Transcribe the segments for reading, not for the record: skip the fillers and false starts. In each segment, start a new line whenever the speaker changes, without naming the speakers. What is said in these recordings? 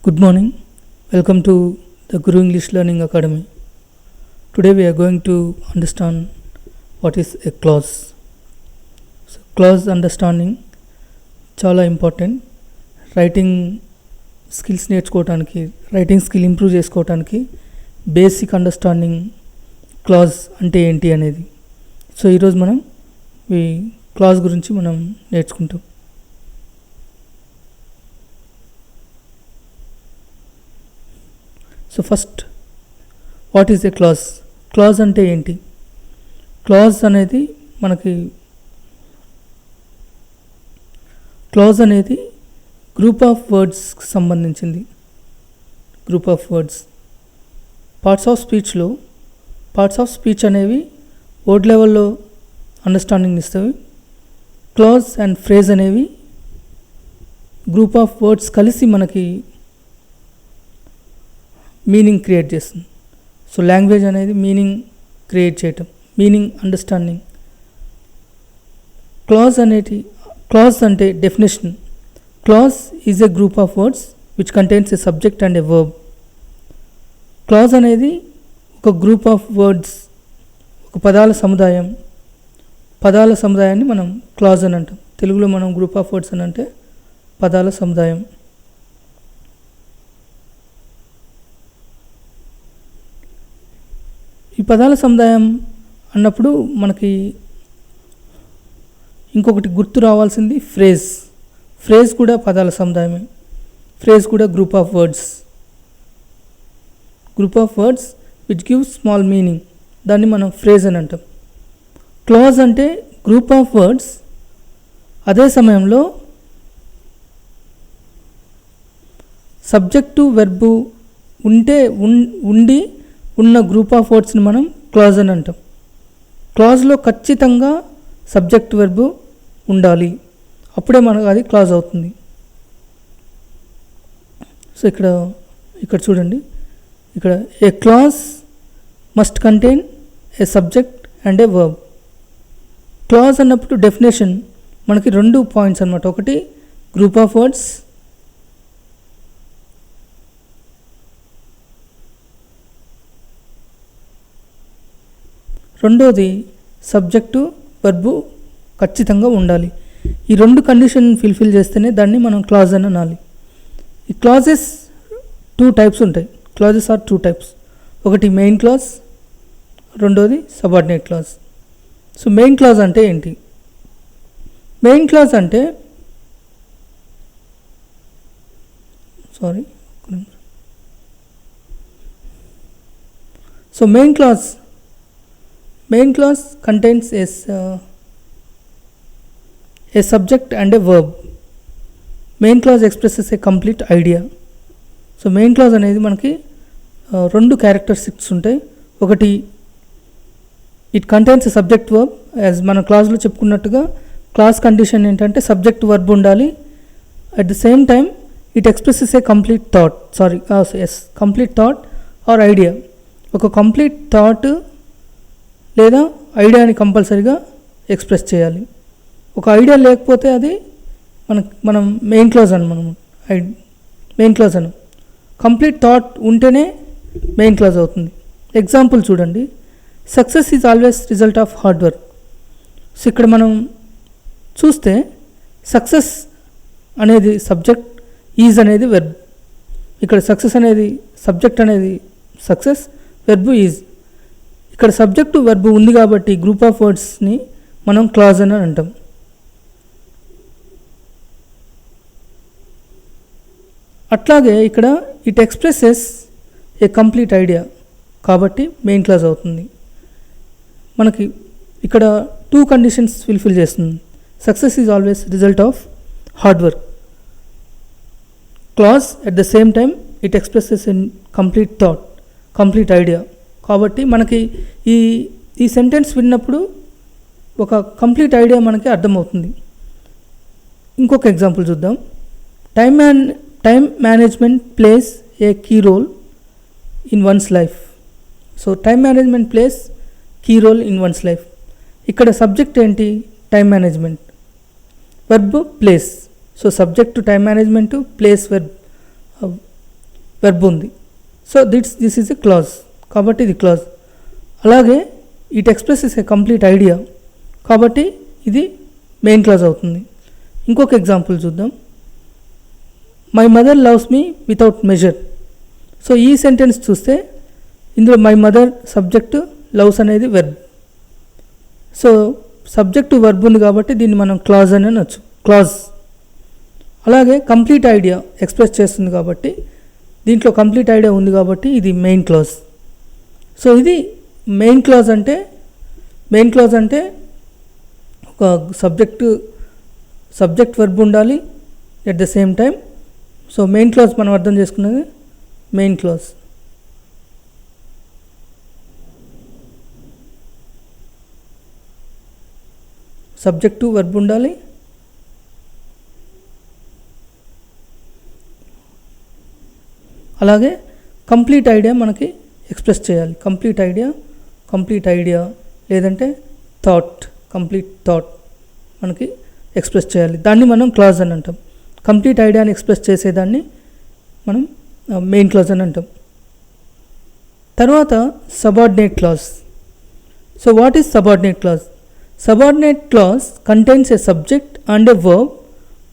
Good morning. Welcome to the Guru English Learning Academy. Today we are going to understand what is a clause. So, clause understanding చాలా important. Writing skills నేర్చుకోవడానికి, writing skill improve చేసుకోవడానికి basic understanding clause అంటే ఏంటి అనేది. So ఈరోజు మనం ఈ clause గురించి మనం నేర్చుకుంటాం. So first, what is a clause? Clause అంటే ఏంటి? క్లాజ్ అనేది క్లాజ్ అనేది గ్రూప్ ఆఫ్ వర్డ్స్కి సంబంధించింది. Group of words, parts of speech అనేవి వర్డ్ లెవెల్లో అండర్స్టాండింగ్ ఇస్తాయి. క్లాజ్ అండ్ ఫ్రేజ్ అనేవి గ్రూప్ ఆఫ్ వర్డ్స్ కలిసి మనకి మీనింగ్ క్రియేట్ చేస్తుంది. సో లాంగ్వేజ్ అనేది మీనింగ్ క్రియేట్ చేయటం, మీనింగ్ అండర్స్టాండింగ్. క్లాజ్ అంటే definition. Clause is a group of words which contains a subject and a verb. Clause అనేది ఒక గ్రూప్ ఆఫ్ వర్డ్స్, ఒక పదాల సముదాయాన్ని మనం క్లాజ్ అని అంటాం. తెలుగులో మనం గ్రూప్ ఆఫ్ వర్డ్స్ అని అంటే పదాల సముదాయం. ఈ పదాల సముదాయం అన్నప్పుడు మనకి ఇంకొకటి గుర్తు రావాల్సింది ఫ్రేజ్. ఫ్రేజ్ కూడా పదాల సముదాయమే. ఫ్రేజ్ కూడా group of words which give small meaning, దాన్ని మనం ఫ్రేజ్ అని అంటాం. క్లాజ్ అంటే గ్రూప్ ఆఫ్ వర్డ్స్, అదే సమయంలో సబ్జెక్టు వెర్బు ఉండి ఉన్న గ్రూప్ ఆఫ్ వర్డ్స్ని మనం క్లాజ్ అని అంటాం. క్లాజ్లో ఖచ్చితంగా సబ్జెక్ట్ వెర్బు ఉండాలి, అప్పుడే మనకు అది క్లాజ్ అవుతుంది. సో ఇక్కడ చూడండి, ఇక్కడ a clause must contain a subject and a verb. Clause అన్నప్పుడు డెఫినేషన్ మనకి 2 పాయింట్స్ అన్నమాట. ఒకటి గ్రూప్ ఆఫ్ వర్డ్స్, రెండోది సబ్జెక్టు వెర్బు ఖచ్చితంగా ఉండాలి. ఈ 2 కండిషన్ ఫుల్ఫిల్ చేస్తేనే దాన్ని మనం క్లాజ్ అని అనాలి. ఈ క్లాజెస్ 2 టైప్స్ ఉంటాయి. Clauses are 2 types. ఒకటి మెయిన్ క్లాజ్, రెండోది subordinate clause. So main clause అంటే ఏంటి? మెయిన్ క్లాజ్ అంటే main clause contains a subject and a verb. Main clause expresses a complete idea. So main clause అనేది మనకి 2 characteristics ఉంటాయి. ఒకటి, it contains a subject verb. As మన క్లాజ్లో చెప్పుకున్నట్టుగా clause condition ఏంటంటే సబ్జెక్ట్ వర్బ్ ఉండాలి. At the same time it expresses a complete thought or idea. ఒక complete thought లేదా ఐడియాని కంపల్సరీగా ఎక్స్ప్రెస్ చేయాలి. ఒక ఐడియా లేకపోతే అది మనం మెయిన్ క్లాజ్ అనం. కంప్లీట్ థాట్ ఉంటేనే మెయిన్ క్లాజ్ అవుతుంది. ఎగ్జాంపుల్ చూడండి, success is always result of hard work. So ఇక్కడ మనం చూస్తే సక్సెస్ అనేది సబ్జెక్ట్, ఈజ్ అనేది వెర్బ్. ఇక్కడ సక్సెస్ అనేది సబ్జెక్ట్, అనేది సక్సెస్, వెర్బు ఈజ్. ఇక్కడ సబ్జెక్టు వెర్బు ఉంది కాబట్టి గ్రూప్ ఆఫ్ వర్డ్స్ని మనం క్లాజ్ అని అంటాం. అట్లాగే ఇక్కడ it expresses a complete idea కాబట్టి మెయిన్ క్లాజ్ అవుతుంది. మనకి ఇక్కడ 2 కండిషన్స్ ఫుల్ఫిల్ చేస్తుంది. Success is always result of hard work. Clause at the same time it expresses an complete thought, complete idea. కాబట్టి మనకి ఈ సెంటెన్స్ విన్నప్పుడు ఒక కంప్లీట్ ఐడియా మనకి అర్థమవుతుంది. ఇంకొక ఎగ్జాంపుల్ చూద్దాం. Time management plays a key role in one's life. So time management plays key role in one's life. ఇక్కడ సబ్జెక్ట్ ఏంటి? Time management. Verb plays. So subject to time management, plays verb. Verb ఉంది. So this is a clause, కాబట్టి ఇది clause. అలాగే it expresses a complete idea, కాబట్టి ఇది main clause అవుతుంది. ఇంకొక ఎగ్జాంపుల్ చూద్దాం. My mother loves me without measure. So ఈ సెంటెన్స్ చూస్తే ఇందులో మై మదర్ సబ్జెక్టు, లవ్స్ అనేది వెర్బ్. సో సబ్జెక్టు వెర్బ్ ఉంది కాబట్టి దీన్ని మనం క్లాజ్ అని అనొచ్చు, క్లాజ్. అలాగే కంప్లీట్ ఐడియా ఎక్స్ప్రెస్ చేస్తుంది కాబట్టి దీంట్లో కంప్లీట్ ఐడియా ఉంది కాబట్టి ఇది మెయిన్ క్లాజ్. సో ఇది మెయిన్ క్లాజ్ అంటే ఒక సబ్జెక్ట్ వెర్బ్ ఉండాలి at the same time. So main clause మనం అర్థం చేసుకున్నది మెయిన్ క్లాజ్. సబ్జెక్టు వెర్బ్ ఉండాలి, అలాగే కంప్లీట్ ఐడియా మనకి ఎక్స్ప్రెస్ చేయాలి. కంప్లీట్ ఐడియా లేదంటే కంప్లీట్ థాట్ మనకి ఎక్స్ప్రెస్ చేయాలి. దాన్ని మనం క్లాజ్ అని అంటాం. కంప్లీట్ ఐడియాని ఎక్స్ప్రెస్ చేసేదాన్ని మనం మెయిన్ క్లాజ్ అని అంటాం. తర్వాత subordinate clause. So what is subordinate clause? Subordinate clause contains a subject and a verb,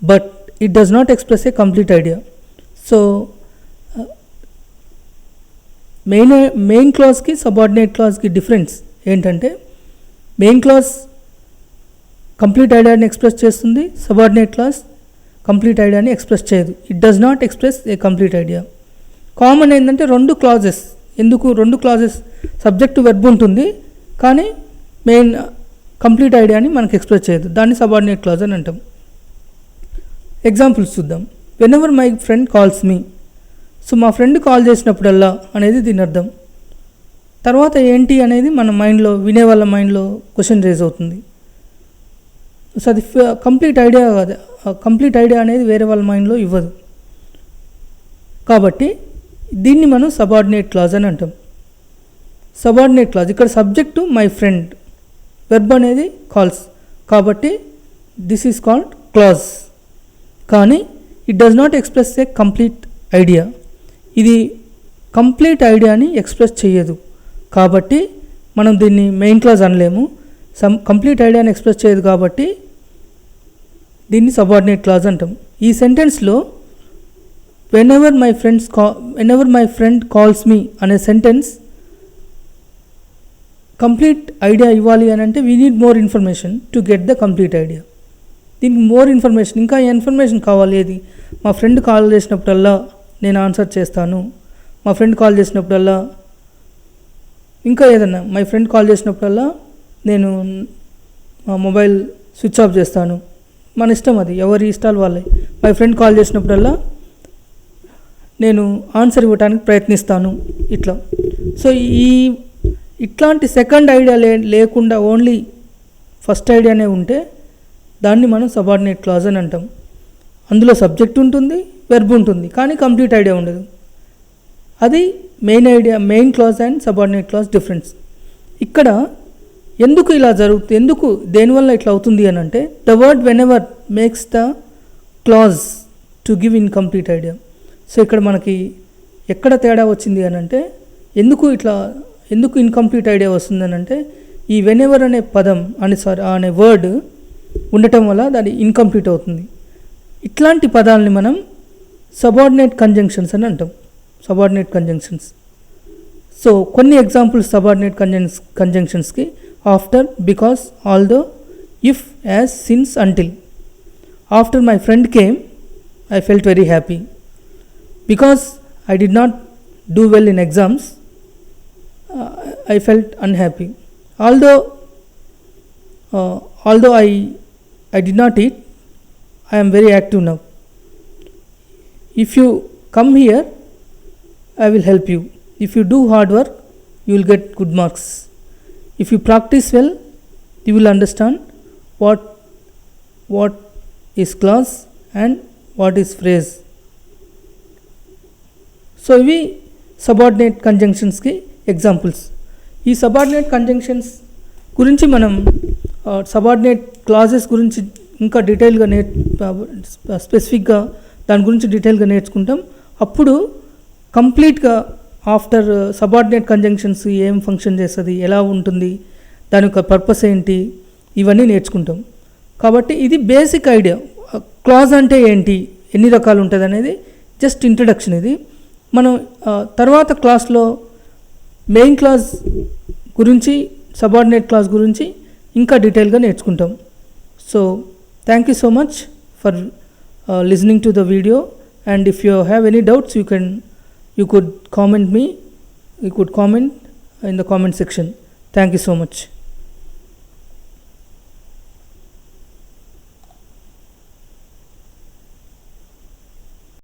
but it does not express a complete idea. So main క్లాజ్కి సబార్డినేట్ క్లాజ్కి డిఫరెన్స్ ఏంటంటే main clause complete ఐడియాని express చేస్తుంది, subordinate clause complete ఐడియాని express చేయదు. It does not express a complete idea. Common ఏంటంటే రెండు clauses. రెండు క్లాజెస్ సబ్జెక్టు వెర్బ్ ఉంటుంది కానీ మెయిన్ కంప్లీట్ ఐడియాని మనకు ఎక్స్ప్రెస్ చేయదు. దాన్ని సబార్డినేట్ క్లాజ్ అని అంటాం. ఎగ్జాంపుల్స్ చూద్దాం. When ever my friend calls me. So మా ఫ్రెండ్ కాల్ చేసినప్పుడల్లా అనేది దీని అర్థం. తర్వాత ఏంటి అనేది మన మైండ్లో, వినే వాళ్ళ మైండ్లో క్వశ్చన్ రేజ్ అవుతుంది. సో అది కంప్లీట్ ఐడియా కాదు. కంప్లీట్ ఐడియా అనేది వేరే వాళ్ళ మైండ్లో ఇవ్వదు. కాబట్టి దీన్ని మనం సబార్డినేట్ క్లాజ్ అని అంటాం. సబార్డినేట్ క్లాజ్ ఇక్కడ సబ్జెక్టు మై ఫ్రెండ్, వెర్బ్ అనేది కాల్స్, కాబట్టి దిస్ ఈజ్ కాల్డ్ క్లాజ్. కానీ it does not express a complete idea. ఇది కంప్లీట్ ఐడియాని ఎక్స్ప్రెస్ చేయదు కాబట్టి మనం దీన్ని మెయిన్ క్లాజ్ అనలేము. కంప్లీట్ ఐడియాని ఎక్స్ప్రెస్ చేయదు కాబట్టి దీన్ని సబార్డినేట్ క్లాజ్ అంటాం. ఈ సెంటెన్స్లో whenever my friend calls me అనే సెంటెన్స్ కంప్లీట్ ఐడియా ఇవ్వాలి అని అంటే we need more information to get the complete idea. దీనికి మోర్ ఇన్ఫర్మేషన్, ఇంకా ఇన్ఫర్మేషన్ కావాలి. ఏది? మా ఫ్రెండ్ కాల్ చేసినప్పుడల్లా నేను ఆన్సర్ చేస్తాను, మా ఫ్రెండ్ కాల్ చేసినప్పుడల్లా ఇంకా ఏదన్నా, మై ఫ్రెండ్ కాల్ చేసినప్పుడల్లా నేను మా మొబైల్ స్విచ్ ఆఫ్ చేస్తాను. మన ఇష్టం, అది ఎవరి ఇష్టాలు వాళ్ళే. మై ఫ్రెండ్ కాల్ చేసినప్పుడల్లా నేను ఆన్సర్ ఇవ్వడానికి ప్రయత్నిస్తాను, ఇట్లా. సో ఇట్లాంటి సెకండ్ ఐడియా లేకుండా ఓన్లీ ఫస్ట్ ఐడియానే ఉంటే దాన్ని మనం సబార్డినేట్ క్లాజ్ అని అంటాం. అందులో సబ్జెక్ట్ ఉంటుంది, వెర్బ్ ఉంటుంది, కానీ కంప్లీట్ ఐడియా ఉండదు. అది main clause and subordinate clause difference. ఇక్కడ ఎందుకు ఇలా జరుగుతుంది, దేనివల్ల ఇట్లా అవుతుంది అని అంటే the word when ever makes the clause to give incomplete idea. So ఇక్కడ మనకి ఎక్కడ తేడా వచ్చింది అని అంటే ఎందుకు ఇన్కంప్లీట్ ఐడియా వస్తుందని అంటే ఈ వెన్ ఎవర్ అనే పదం అనే వర్డ్ ఉండటం వల్ల దాని ఇన్కంప్లీట్ అవుతుంది. ఇట్లాంటి పదాలని మనం సబార్డినేట్ కంజంక్షన్స్ అని అంటాం. Subordinate conjunctions. సో కొన్ని ఎగ్జాంపుల్స్ సబార్డినేట్ కంజంక్షన్స్కి after, because, although, if, as, since, until. After my friend came I felt very happy. Because I did not do well in exams I felt unhappy. Although I did not eat, I am very active now. If you come here, I will help you. If you do hard work, you will get good marks. If you practice well, you will understand what is clause and what is phrase. So ఇవి subordinate కంజంక్షన్స్కి examples. ఈ subordinate conjunctions గురించి మనం subordinate clauses గురించి ఇంకా డీటెయిల్గా స్పెసిఫిక్గా దాని గురించి డీటెయిల్గా నేర్చుకుంటాం. అప్పుడు కంప్లీట్గా ఆఫ్టర్ సబార్డినేట్ కంజంక్షన్స్ ఏం ఫంక్షన్ చేస్తుంది, ఎలా ఉంటుంది, దాని యొక్క పర్పస్ ఏంటి, ఇవన్నీ నేర్చుకుంటాం. కాబట్టి ఇది బేసిక్ ఐడియా. క్లాజ్ అంటే ఏంటి, ఎన్ని రకాలు ఉంటుంది అనేది జస్ట్ ఇంట్రడక్షన్. ఇది మనం తర్వాత క్లాస్లో మెయిన్ క్లాజ్ గురించి, సబార్డినేట్ క్లాజ్ గురించి ఇంకా డీటెయిల్గా నేర్చుకుంటాం. So thank you so much for listening to the video, and if you have any doubts you could comment in the comment section. Thank you so much.